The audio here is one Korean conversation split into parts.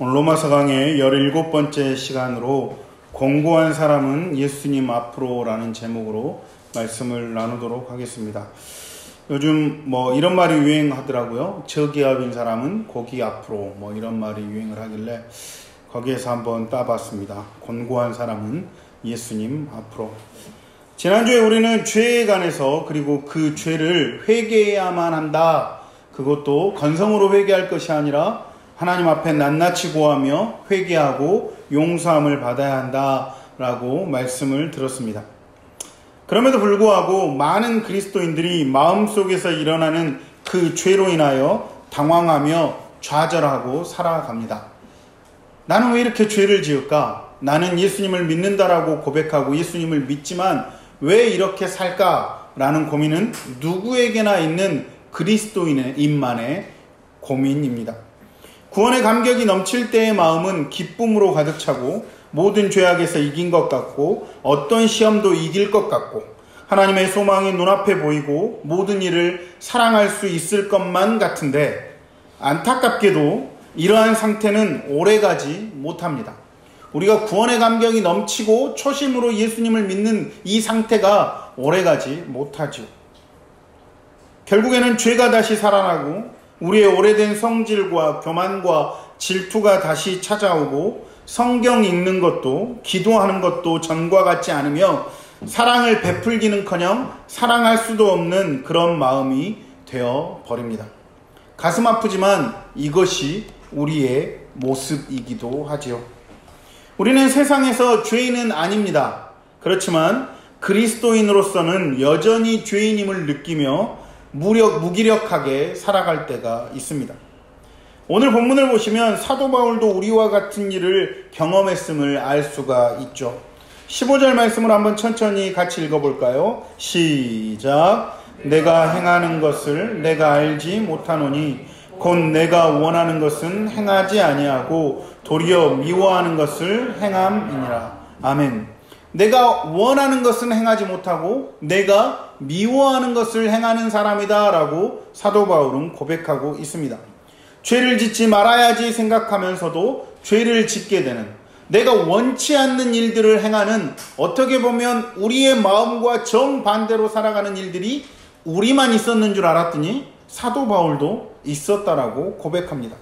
오늘 로마서 강의 17번째 시간으로 권고한 사람은 예수님 앞으로라는 제목으로 말씀을 나누도록 하겠습니다. 요즘 이런 말이 유행하더라고요. 저기압인 사람은 고기 앞으로 이런 말이 유행을 하길래 거기에서 한번 따봤습니다. 권고한 사람은 예수님 앞으로. 지난주에 우리는 죄에 관해서 그리고 그 죄를 회개해야만 한다. 그것도 건성으로 회개할 것이 아니라 하나님 앞에 낱낱이 구하며 회개하고 용서함을 받아야 한다라고 말씀을 들었습니다. 그럼에도 불구하고 많은 그리스도인들이 마음속에서 일어나는 그 죄로 인하여 당황하며 좌절하고 살아갑니다. 나는 왜 이렇게 죄를 지을까? 나는 예수님을 믿는다라고 고백하고 예수님을 믿지만 왜 이렇게 살까라는 고민은 누구에게나 있는 그리스도인만의 고민입니다. 구원의 감격이 넘칠 때의 마음은 기쁨으로 가득 차고 모든 죄악에서 이긴 것 같고 어떤 시험도 이길 것 같고 하나님의 소망이 눈앞에 보이고 모든 일을 사랑할 수 있을 것만 같은데 안타깝게도 이러한 상태는 오래가지 못합니다. 우리가 구원의 감격이 넘치고 초심으로 예수님을 믿는 이 상태가 오래가지 못하죠. 결국에는 죄가 다시 살아나고 우리의 오래된 성질과 교만과 질투가 다시 찾아오고 성경 읽는 것도 기도하는 것도 전과 같지 않으며 사랑을 베풀기는커녕 사랑할 수도 없는 그런 마음이 되어 버립니다. 가슴 아프지만 이것이 우리의 모습이기도 하지요. 우리는 세상에서 죄인은 아닙니다. 그렇지만 그리스도인으로서는 여전히 죄인임을 느끼며 무기력하게 살아갈 때가 있습니다. 오늘 본문을 보시면 사도 바울도 우리와 같은 일을 경험했음을 알 수가 있죠. 15절 말씀을 한번 천천히 같이 읽어볼까요? 시작. 내가 행하는 것을 내가 알지 못하노니 곧 내가 원하는 것은 행하지 아니하고 도리어 미워하는 것을 행함이니라. 아멘. 내가 원하는 것은 행하지 못하고 내가 미워하는 것을 행하는 사람이다 라고 사도 바울은 고백하고 있습니다. 죄를 짓지 말아야지 생각하면서도 죄를 짓게 되는, 내가 원치 않는 일들을 행하는, 어떻게 보면 우리의 마음과 정반대로 살아가는 일들이 우리만 있었는 줄 알았더니 사도 바울도 있었다라고 고백합니다.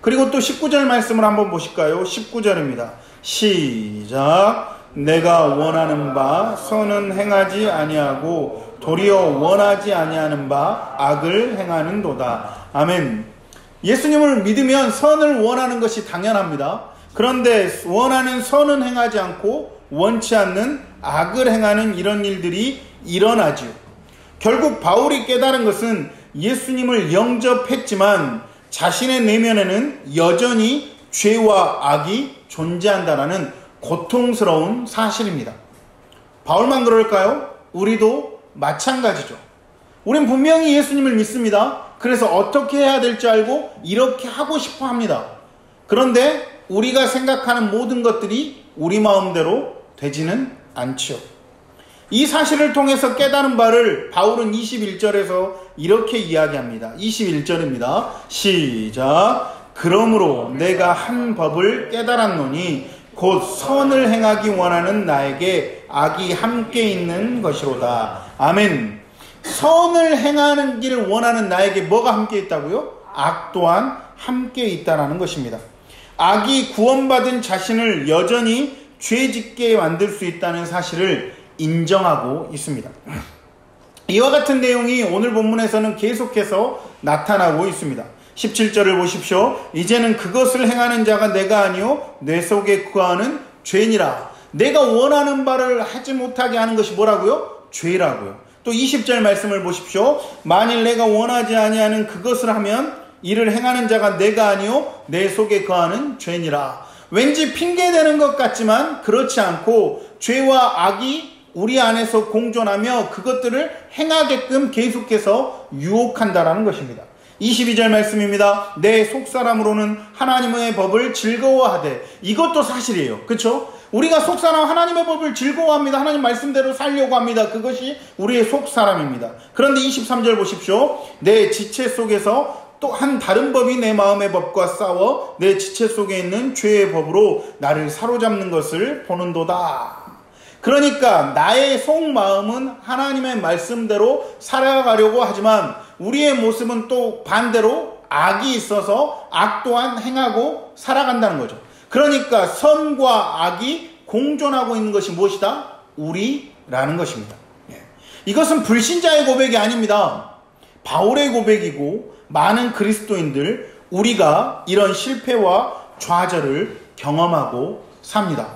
그리고 또 19절 말씀을 한번 보실까요? 19절입니다. 시작. 내가 원하는 바 선은 행하지 아니하고 도리어 원하지 아니하는 바 악을 행하는도다. 아멘. 예수님을 믿으면 선을 원하는 것이 당연합니다. 그런데 원하는 선은 행하지 않고 원치 않는 악을 행하는 이런 일들이 일어나죠. 결국 바울이 깨달은 것은 예수님을 영접했지만 자신의 내면에는 여전히 죄와 악이 존재한다는 고통스러운 사실입니다. 바울만 그럴까요? 우리도 마찬가지죠. 우린 분명히 예수님을 믿습니다. 그래서 어떻게 해야 될지 알고 이렇게 하고 싶어 합니다. 그런데 우리가 생각하는 모든 것들이 우리 마음대로 되지는 않죠. 이 사실을 통해서 깨달은 바를 바울은 21절에서 이렇게 이야기합니다. 21절입니다. 시작. 그러므로 내가 한 법을 깨달았노니 곧 선을 행하기 원하는 나에게 악이 함께 있는 것이로다. 아멘. 선을 행하는 길을 원하는 나에게 뭐가 함께 있다고요? 악 또한 함께 있다라는 것입니다. 악이 구원받은 자신을 여전히 죄짓게 만들 수 있다는 사실을 인정하고 있습니다. 이와 같은 내용이 오늘 본문에서는 계속해서 나타나고 있습니다. 17절을 보십시오. 이제는 그것을 행하는 자가 내가 아니요 내 속에 거하는 죄니라. 내가 원하는 바를 하지 못하게 하는 것이 뭐라고요? 죄라고요. 또 20절 말씀을 보십시오. 만일 내가 원하지 아니하는 그것을 하면 이를 행하는 자가 내가 아니요 내 속에 거하는 죄니라. 왠지 핑계대는 것 같지만 그렇지 않고 죄와 악이 우리 안에서 공존하며 그것들을 행하게끔 계속해서 유혹한다라는 것입니다. 22절 말씀입니다. 내 속사람으로는 하나님의 법을 즐거워하되. 이것도 사실이에요. 그렇죠? 우리가 속사람 하나님의 법을 즐거워합니다. 하나님 말씀대로 살려고 합니다. 그것이 우리의 속사람입니다. 그런데 23절 보십시오. 내 지체 속에서 또 한 다른 법이 내 마음의 법과 싸워 내 지체 속에 있는 죄의 법으로 나를 사로잡는 것을 보는도다. 그러니까 나의 속마음은 하나님의 말씀대로 살아가려고 하지만 우리의 모습은 또 반대로 악이 있어서 악 또한 행하고 살아간다는 거죠. 그러니까 선과 악이 공존하고 있는 것이 무엇이다? 우리라는 것입니다. 이것은 불신자의 고백이 아닙니다. 바울의 고백이고 많은 그리스도인들, 우리가 이런 실패와 좌절을 경험하고 삽니다.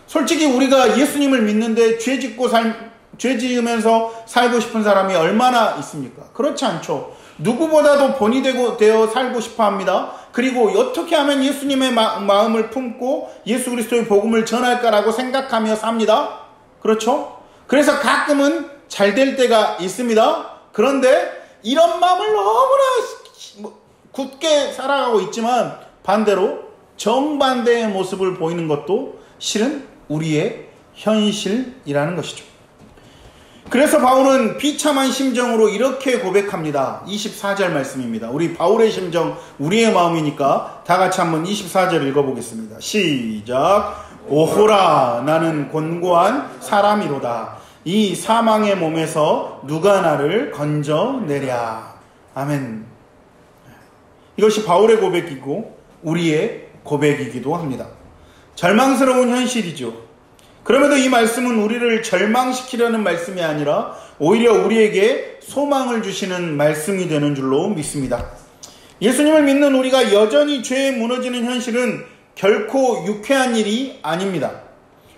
솔직히 우리가 예수님을 믿는데 죄 지으면서 살고 싶은 사람이 얼마나 있습니까? 그렇지 않죠. 누구보다도 본이 되어 살고 싶어 합니다. 그리고 어떻게 하면 예수님의 마음을 품고 예수 그리스도의 복음을 전할까라고 생각하며 삽니다. 그렇죠? 그래서 가끔은 잘 될 때가 있습니다. 그런데 이런 마음을 너무나 굳게 살아가고 있지만 반대로 정반대의 모습을 보이는 것도 실은 우리의 현실이라는 것이죠. 그래서 바울은 비참한 심정으로 이렇게 고백합니다. 24절 말씀입니다. 우리 바울의 심정, 우리의 마음이니까 다 같이 한번 24절 읽어보겠습니다. 시작. 오호라, 나는 곤고한 사람이로다. 이 사망의 몸에서 누가 나를 건져내랴. 아멘. 이것이 바울의 고백이고 우리의 고백이기도 합니다. 절망스러운 현실이죠. 그럼에도 이 말씀은 우리를 절망시키려는 말씀이 아니라 오히려 우리에게 소망을 주시는 말씀이 되는 줄로 믿습니다. 예수님을 믿는 우리가 여전히 죄에 무너지는 현실은 결코 유쾌한 일이 아닙니다.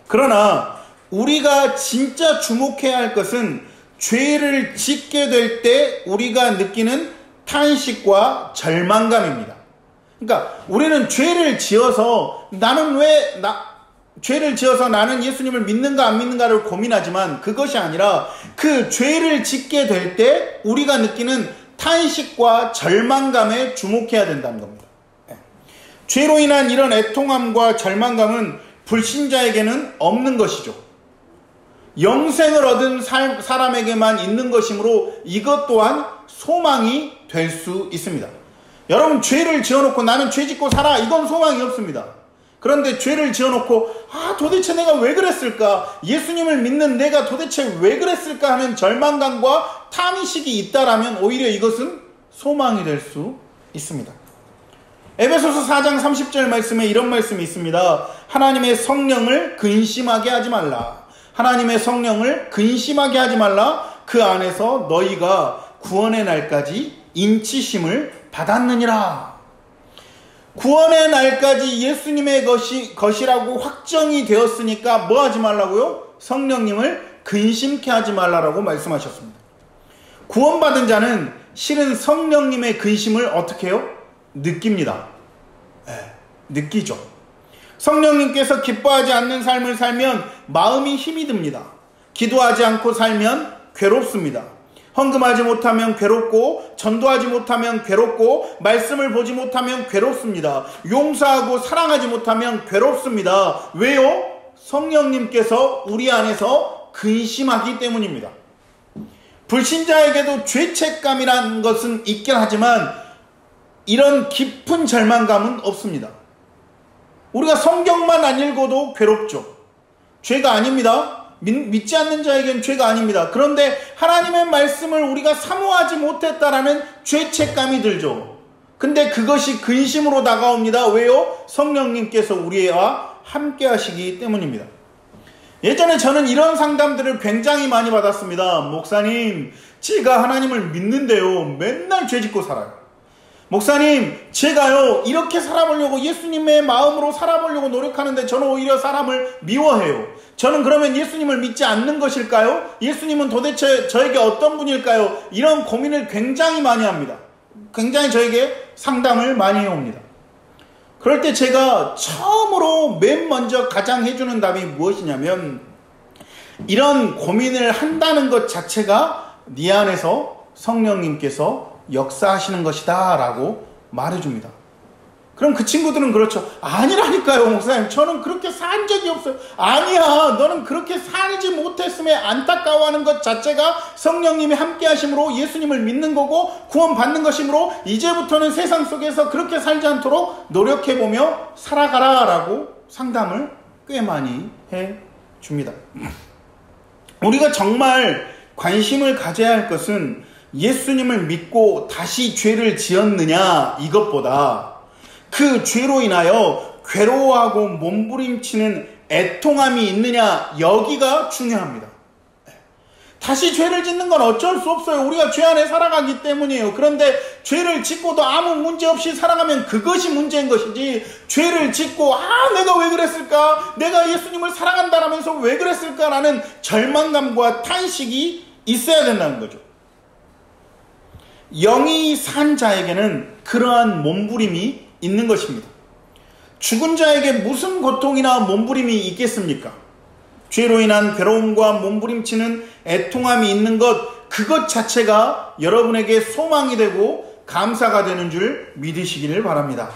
그러나 우리가 진짜 주목해야 할 것은 죄를 짓게 될 때 우리가 느끼는 탄식과 절망감입니다. 그러니까 우리는 죄를 지어서 나는 예수님을 믿는가 안 믿는가를 고민하지만 그것이 아니라 그 죄를 짓게 될 때 우리가 느끼는 탄식과 절망감에 주목해야 된다는 겁니다. 죄로 인한 이런 애통함과 절망감은 불신자에게는 없는 것이죠. 영생을 얻은 사람에게만 있는 것이므로 이것 또한 소망이 될 수 있습니다. 여러분, 죄를 지어놓고 나는 죄 짓고 살아, 이건 소망이 없습니다. 그런데 죄를 지어놓고 도대체 내가 왜 그랬을까? 예수님을 믿는 내가 도대체 왜 그랬을까 하는 절망감과 탄식이 있다라면 오히려 이것은 소망이 될 수 있습니다. 에베소서 4장 30절 말씀에 이런 말씀이 있습니다. 하나님의 성령을 근심하게 하지 말라. 하나님의 성령을 근심하게 하지 말라. 그 안에서 너희가 구원의 날까지 인치심을 받았느니라. 구원의 날까지 예수님의 것이라고 확정이 되었으니까 뭐 하지 말라고요? 성령님을 근심케 하지 말라라고 말씀하셨습니다. 구원받은 자는 실은 성령님의 근심을 어떻게 해요? 느낍니다. 느끼죠. 성령님께서 기뻐하지 않는 삶을 살면 마음이 힘이 듭니다. 기도하지 않고 살면 괴롭습니다. 헌금하지 못하면 괴롭고, 전도하지 못하면 괴롭고, 말씀을 보지 못하면 괴롭습니다. 용서하고 사랑하지 못하면 괴롭습니다. 왜요? 성령님께서 우리 안에서 근심하기 때문입니다. 불신자에게도 죄책감이라는 것은 있긴 하지만 이런 깊은 절망감은 없습니다. 우리가 성경만 안 읽어도 괴롭죠. 죄가 아닙니다. 믿지 않는 자에겐 죄가 아닙니다. 그런데 하나님의 말씀을 우리가 사모하지 못했다라는 죄책감이 들죠. 근데 그것이 근심으로 다가옵니다. 왜요? 성령님께서 우리와 함께 하시기 때문입니다. 예전에 저는 이런 상담들을 굉장히 많이 받았습니다. 목사님, 제가 하나님을 믿는데요, 맨날 죄 짓고 살아요. 목사님, 제가요 이렇게 살아보려고 예수님의 마음으로 살아보려고 노력하는데 저는 오히려 사람을 미워해요. 저는 그러면 예수님을 믿지 않는 것일까요? 예수님은 도대체 저에게 어떤 분일까요? 이런 고민을 굉장히 많이 합니다. 굉장히 저에게 상담을 많이 해옵니다. 그럴 때 제가 처음으로 맨 먼저 가장 해주는 답이 무엇이냐면, 이런 고민을 한다는 것 자체가 네 안에서 성령님께서 역사하시는 것이다 라고 말해줍니다. 그럼 그 친구들은 그렇죠. 아니라니까요, 목사님. 저는 그렇게 산 적이 없어요. 아니야, 너는 그렇게 살지 못했음에 안타까워하는 것 자체가 성령님이 함께 하심으로 예수님을 믿는 거고 구원 받는 것이므로 이제부터는 세상 속에서 그렇게 살지 않도록 노력해보며 살아가라 라고 상담을 꽤 많이 해줍니다. 우리가 정말 관심을 가져야 할 것은 예수님을 믿고 다시 죄를 지었느냐 이것보다 그 죄로 인하여 괴로워하고 몸부림치는 애통함이 있느냐 여기가 중요합니다. 다시 죄를 짓는 건 어쩔 수 없어요. 우리가 죄 안에 살아가기 때문이에요. 그런데 죄를 짓고도 아무 문제 없이 살아가면 그것이 문제인 것이지, 죄를 짓고 내가 왜 그랬을까? 내가 예수님을 사랑한다라면서 왜 그랬을까라는 절망감과 탄식이 있어야 된다는 거죠. 영이 산 자에게는 그러한 몸부림이 있는 것입니다. 죽은 자에게 무슨 고통이나 몸부림이 있겠습니까? 죄로 인한 괴로움과 몸부림치는 애통함이 있는 것, 그것 자체가 여러분에게 소망이 되고 감사가 되는 줄 믿으시기를 바랍니다.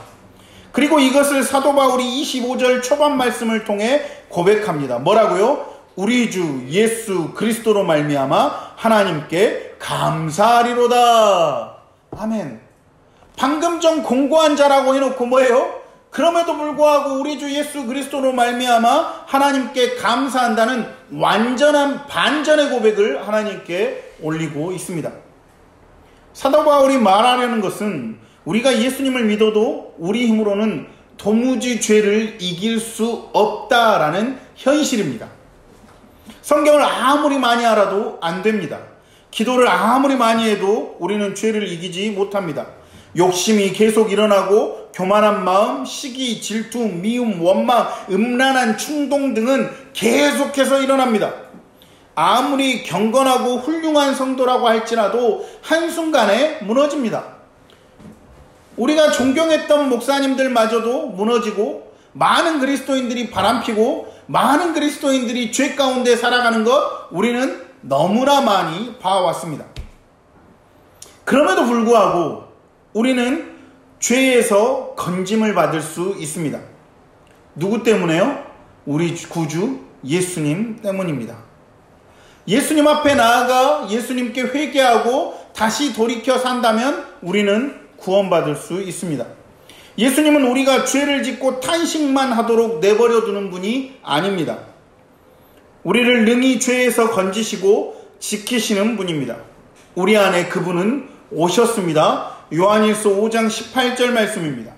그리고 이것을 사도 바울이 25절 초반 말씀을 통해 고백합니다. 뭐라고요? 우리 주 예수 그리스도로 말미암아 하나님께 감사하리로다. 아멘. 방금 전 공고한 자라고 해놓고 뭐예요? 그럼에도 불구하고 우리 주 예수 그리스도로 말미암아 하나님께 감사한다는 완전한 반전의 고백을 하나님께 올리고 있습니다. 사도 바울이 말하려는 것은 우리가 예수님을 믿어도 우리 힘으로는 도무지 죄를 이길 수 없다라는 현실입니다. 성경을 아무리 많이 알아도 안 됩니다. 기도를 아무리 많이 해도 우리는 죄를 이기지 못합니다. 욕심이 계속 일어나고 교만한 마음, 시기, 질투, 미움, 원망, 음란한 충동 등은 계속해서 일어납니다. 아무리 경건하고 훌륭한 성도라고 할지라도 한순간에 무너집니다. 우리가 존경했던 목사님들마저도 무너지고 많은 그리스도인들이 바람피고 많은 그리스도인들이 죄 가운데 살아가는 것 우리는 너무나 많이 봐왔습니다. 그럼에도 불구하고 우리는 죄에서 건짐을 받을 수 있습니다. 누구 때문에요? 우리 구주 예수님 때문입니다. 예수님 앞에 나아가 예수님께 회개하고 다시 돌이켜 산다면 우리는 구원받을 수 있습니다. 예수님은 우리가 죄를 짓고 탄식만 하도록 내버려 두는 분이 아닙니다. 우리를 능히 죄에서 건지시고 지키시는 분입니다. 우리 안에 그분은 오셨습니다. 요한일서 5장 18절 말씀입니다.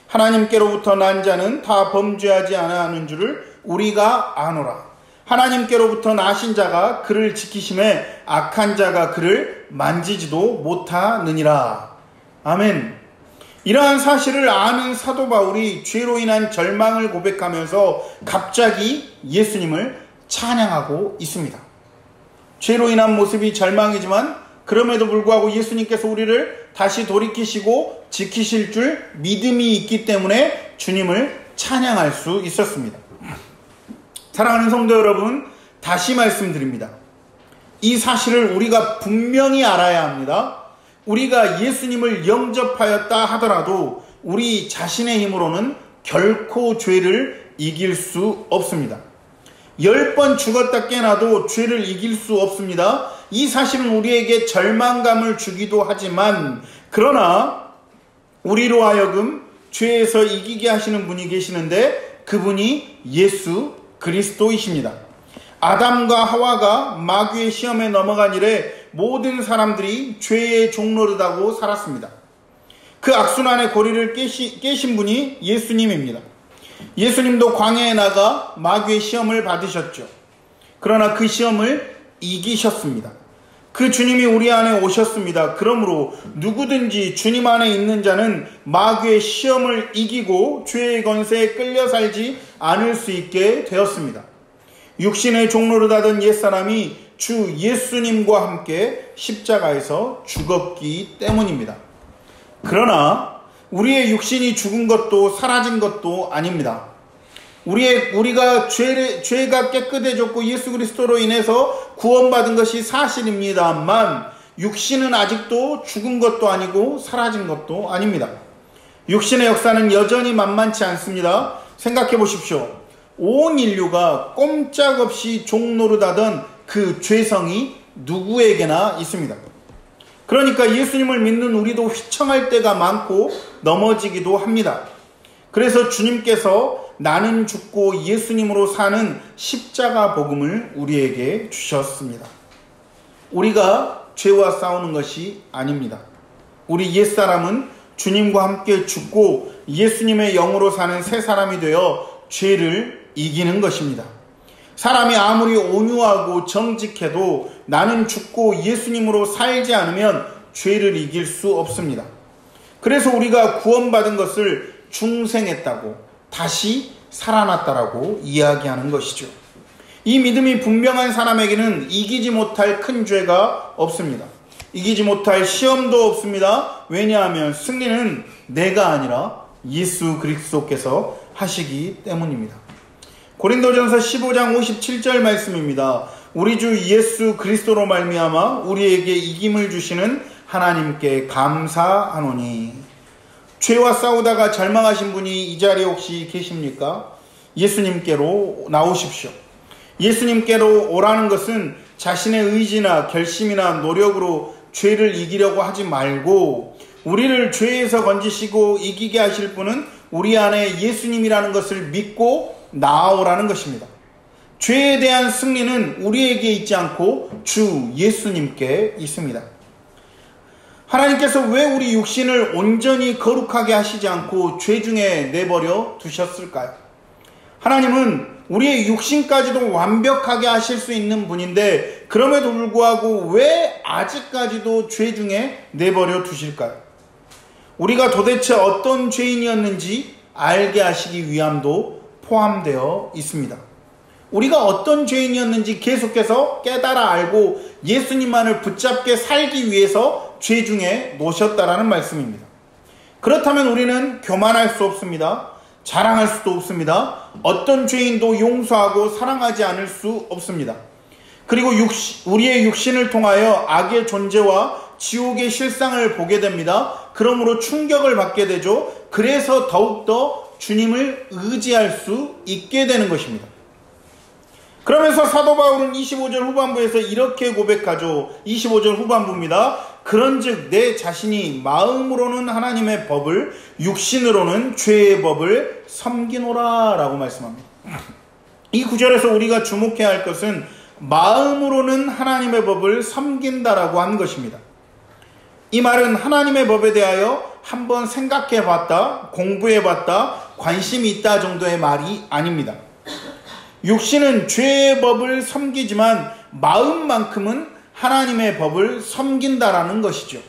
하나님께로부터 난 자는 다 범죄하지 아니하는 줄을 우리가 아노라. 하나님께로부터 나신 자가 그를 지키심에 악한 자가 그를 만지지도 못하느니라. 아멘. 이러한 사실을 아는 사도 바울이 죄로 인한 절망을 고백하면서 갑자기 예수님을 찬양하고 있습니다. 죄로 인한 모습이 절망이지만 그럼에도 불구하고 예수님께서 우리를 다시 돌이키시고 지키실 줄 믿음이 있기 때문에 주님을 찬양할 수 있었습니다. 사랑하는 성도 여러분, 다시 말씀드립니다. 이 사실을 우리가 분명히 알아야 합니다. 우리가 예수님을 영접하였다 하더라도 우리 자신의 힘으로는 결코 죄를 이길 수 없습니다. 10번 죽었다 깨나도 죄를 이길 수 없습니다. 이 사실은 우리에게 절망감을 주기도 하지만 그러나 우리로 하여금 죄에서 이기게 하시는 분이 계시는데 그분이 예수 그리스도이십니다. 아담과 하와가 마귀의 시험에 넘어간 이래 모든 사람들이 죄의 종노릇하고 살았습니다. 그 악순환의 고리를 깨신 분이 예수님입니다. 예수님도 광야에 나가 마귀의 시험을 받으셨죠. 그러나 그 시험을 이기셨습니다. 그 주님이 우리 안에 오셨습니다. 그러므로 누구든지 주님 안에 있는 자는 마귀의 시험을 이기고 죄의 권세에 끌려 살지 않을 수 있게 되었습니다. 육신의 종노릇하던 옛사람이 주 예수님과 함께 십자가에서 죽었기 때문입니다. 그러나 우리의 육신이 죽은 것도 사라진 것도 아닙니다. 우리가 죄가 깨끗해졌고 예수 그리스도로 인해서 구원받은 것이 사실입니다만 육신은 아직도 죽은 것도 아니고 사라진 것도 아닙니다. 육신의 역사는 여전히 만만치 않습니다. 생각해 보십시오. 온 인류가 꼼짝없이 종노릇하던 그 죄성이 누구에게나 있습니다. 그러니까 예수님을 믿는 우리도 휘청할 때가 많고 넘어지기도 합니다. 그래서 주님께서 나는 죽고 예수님으로 사는 십자가 복음을 우리에게 주셨습니다. 우리가 죄와 싸우는 것이 아닙니다. 우리 옛사람은 주님과 함께 죽고 예수님의 영으로 사는 새 사람이 되어 죄를 이기는 것입니다. 사람이 아무리 온유하고 정직해도 나는 죽고 예수님으로 살지 않으면 죄를 이길 수 없습니다. 그래서 우리가 구원받은 것을 중생했다고, 다시 살아났다라고 이야기하는 것이죠. 이 믿음이 분명한 사람에게는 이기지 못할 큰 죄가 없습니다. 이기지 못할 시험도 없습니다. 왜냐하면 승리는 내가 아니라 예수 그리스도께서 하시기 때문입니다. 고린도전서 15장 57절 말씀입니다. 우리 주 예수 그리스도로 말미암아 우리에게 이김을 주시는 하나님께 감사하노니. 죄와 싸우다가 절망하신 분이 이 자리에 혹시 계십니까? 예수님께로 나오십시오. 예수님께로 오라는 것은 자신의 의지나 결심이나 노력으로 죄를 이기려고 하지 말고, 우리를 죄에서 건지시고 이기게 하실 분은 우리 안에 예수님이라는 것을 믿고 나아오라는 것입니다. 죄에 대한 승리는 우리에게 있지 않고 주 예수님께 있습니다. 하나님께서 왜 우리 육신을 온전히 거룩하게 하시지 않고 죄 중에 내버려 두셨을까요? 하나님은 우리의 육신까지도 완벽하게 하실 수 있는 분인데 그럼에도 불구하고 왜 아직까지도 죄 중에 내버려 두실까요? 우리가 도대체 어떤 죄인이었는지 알게 하시기 위함도 포함되어 있습니다. 우리가 어떤 죄인이었는지 계속해서 깨달아 알고 예수님만을 붙잡게 살기 위해서 죄 중에 놓으셨다라는 말씀입니다. 그렇다면 우리는 교만할 수 없습니다. 자랑할 수도 없습니다. 어떤 죄인도 용서하고 사랑하지 않을 수 없습니다. 그리고 우리의 육신을 통하여 악의 존재와 지옥의 실상을 보게 됩니다. 그러므로 충격을 받게 되죠. 그래서 더욱더 주님을 의지할 수 있게 되는 것입니다. 그러면서 사도 바울은 25절 후반부에서 이렇게 고백하죠. 25절 후반부입니다. 그런즉 내 자신이 마음으로는 하나님의 법을, 육신으로는 죄의 법을 섬기노라 라고 말씀합니다. 이 구절에서 우리가 주목해야 할 것은 마음으로는 하나님의 법을 섬긴다라고 한 것입니다. 이 말은 하나님의 법에 대하여 한번 생각해 봤다, 공부해 봤다, 관심이 있다 정도의 말이 아닙니다. 육신은 죄의 법을 섬기지만 마음만큼은 하나님의 법을 섬긴다라는 것이죠.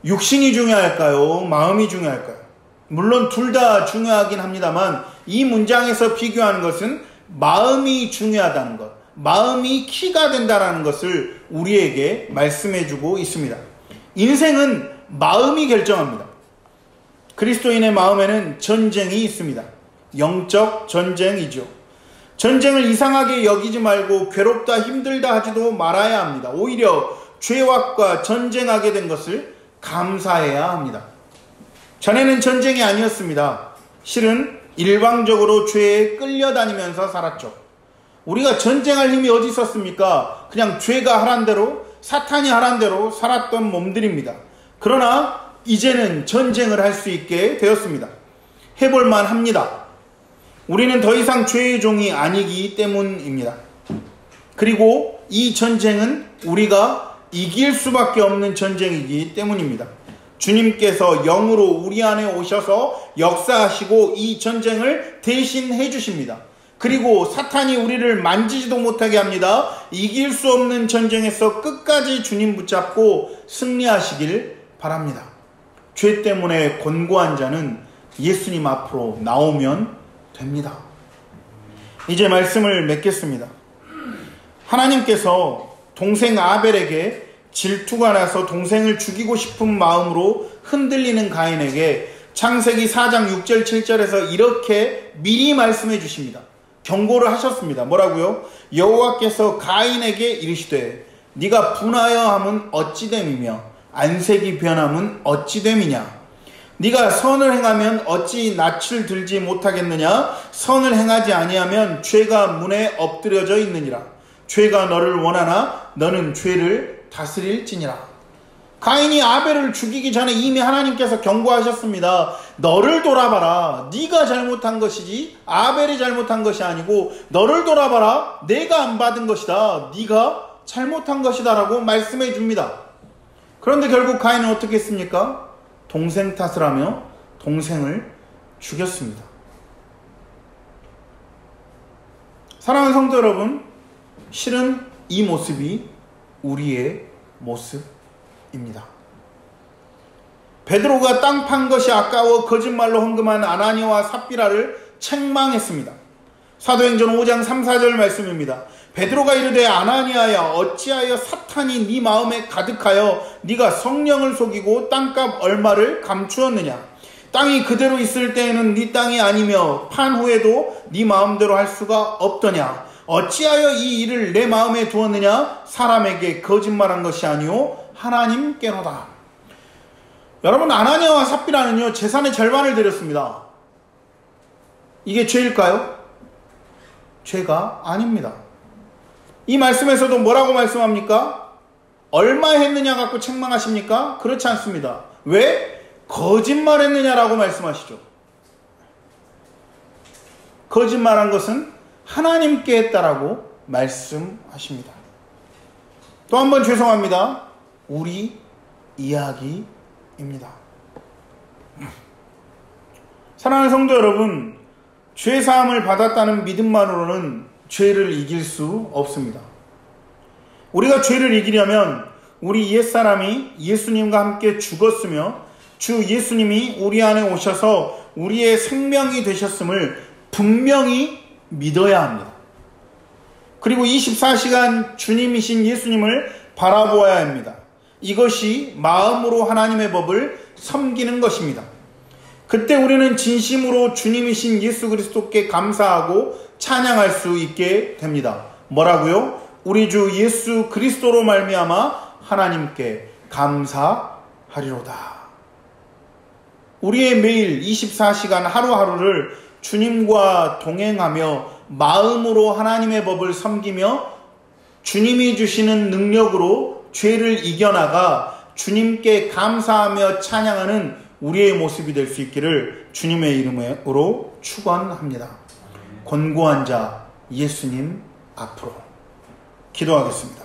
육신이 중요할까요? 마음이 중요할까요? 물론 둘 다 중요하긴 합니다만 이 문장에서 비교하는 것은 마음이 중요하다는 것, 마음이 키가 된다는 것을 우리에게 말씀해주고 있습니다. 인생은 마음이 결정합니다. 그리스도인의 마음에는 전쟁이 있습니다. 영적 전쟁이죠. 전쟁을 이상하게 여기지 말고 괴롭다 힘들다 하지도 말아야 합니다. 오히려 죄악과 전쟁하게 된 것을 감사해야 합니다. 전에는 전쟁이 아니었습니다. 실은 일방적으로 죄에 끌려다니면서 살았죠. 우리가 전쟁할 힘이 어디 있었습니까? 그냥 죄가 하란 대로, 사탄이 하란 대로 살았던 몸들입니다. 그러나 이제는 전쟁을 할 수 있게 되었습니다. 해볼만 합니다. 우리는 더 이상 죄의 종이 아니기 때문입니다. 그리고 이 전쟁은 우리가 이길 수밖에 없는 전쟁이기 때문입니다. 주님께서 영으로 우리 안에 오셔서 역사하시고 이 전쟁을 대신 해주십니다. 그리고 사탄이 우리를 만지지도 못하게 합니다. 이길 수 없는 전쟁에서 끝까지 주님 붙잡고 승리하시길 바랍니다. 죄 때문에 곤고한 자는 예수님 앞으로 나오면 됩니다. 이제 말씀을 맺겠습니다. 하나님께서 동생 아벨에게 질투가 나서 동생을 죽이고 싶은 마음으로 흔들리는 가인에게 창세기 4장 6절 7절에서 이렇게 미리 말씀해 주십니다. 경고를 하셨습니다. 뭐라고요? 여호와께서 가인에게 이르시되 네가 분하여 함은 어찌됨이며 안색이 변함은 어찌됨이냐. 네가 선을 행하면 어찌 낯을 들지 못하겠느냐? 선을 행하지 아니하면 죄가 문에 엎드려져 있느니라. 죄가 너를 원하나 너는 죄를 다스릴지니라. 가인이 아벨을 죽이기 전에 이미 하나님께서 경고하셨습니다. 너를 돌아봐라. 네가 잘못한 것이지 아벨이 잘못한 것이 아니고 너를 돌아봐라. 내가 안 받은 것이다. 네가 잘못한 것이다 라고 말씀해 줍니다. 그런데 결국 가인은 어떻게 했습니까? 동생 탓을 하며 동생을 죽였습니다. 사랑하는 성도 여러분, 실은 이 모습이 우리의 모습입니다. 베드로가 땅 판 것이 아까워 거짓말로 헌금한 아나니아와 삽비라를 책망했습니다. 사도행전 5장 3, 4절 말씀입니다. 베드로가 이르되 아나니아야 어찌하여 사탄이 네 마음에 가득하여 네가 성령을 속이고 땅값 얼마를 감추었느냐. 땅이 그대로 있을 때에는 네 땅이 아니며 판 후에도 네 마음대로 할 수가 없더냐. 어찌하여 이 일을 내 마음에 두었느냐. 사람에게 거짓말한 것이 아니오 하나님께로다. 여러분, 아나니아와 삽비라는요 재산의 절반을 드렸습니다. 이게 죄일까요? 죄가 아닙니다. 이 말씀에서도 뭐라고 말씀합니까? 얼마 했느냐 갖고 책망하십니까? 그렇지 않습니다. 왜? 거짓말했느냐라고 말씀하시죠. 거짓말한 것은 하나님께 했다라고 말씀하십니다. 또 한 번 죄송합니다. 우리 이야기입니다. 사랑하는 성도 여러분, 죄사함을 받았다는 믿음만으로는 죄를 이길 수 없습니다. 우리가 죄를 이기려면 우리 옛사람이 예수님과 함께 죽었으며 주 예수님이 우리 안에 오셔서 우리의 생명이 되셨음을 분명히 믿어야 합니다. 그리고 24시간 주님이신 예수님을 바라보아야 합니다. 이것이 마음으로 하나님의 법을 섬기는 것입니다. 그때 우리는 진심으로 주님이신 예수 그리스도께 감사하고 찬양할 수 있게 됩니다. 뭐라고요? 우리 주 예수 그리스도로 말미암아 하나님께 감사하리로다. 우리의 매일 24시간 하루하루를 주님과 동행하며 마음으로 하나님의 법을 섬기며 주님이 주시는 능력으로 죄를 이겨나가 주님께 감사하며 찬양하는 우리의 모습이 될 수 있기를 주님의 이름으로 축원합니다. 권고한 자 예수님 앞으로 기도하겠습니다.